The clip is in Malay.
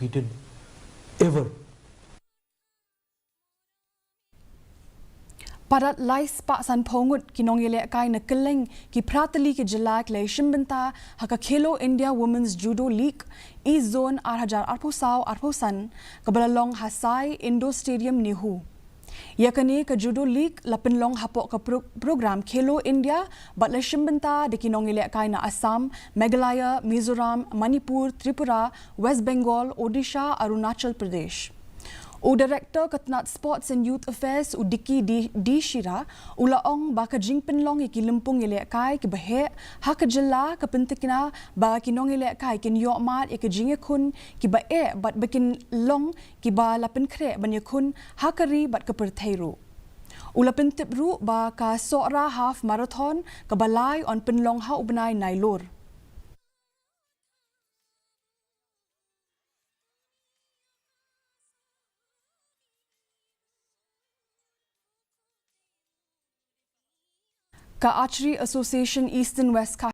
repeated ever. Parat lais pak san pongut kinong yelek kai na keleng ki pratali ki jelak le shimbenta haka Khelo India Women's Judo League e zone 2009 kabalalong hasai Indo Stadium nihu. Yakani ke Judo League lapinlong hapok ke program Khelo India bat le shimbenta de kinong yelek kai na Assam, Meghalaya, Mizoram, Manipur, Tripura, West Bengal, Odisha, Arunachal Pradesh. O Director Katnat Sports and Youth Affairs Udiki di Shira ulaong baka jingpenlong ikilimpung ilek kai ke bahe hak jela kepentikna ba kinong ilek kai kin yokmat ikajingekun ki bae bat bakin long ki ba lapin kre banyakun hakari bat keperthairu. Ula pentipru ba ka sora half marathon ke balai on penlong ha ubnai nailor. KHASI Association Eastern West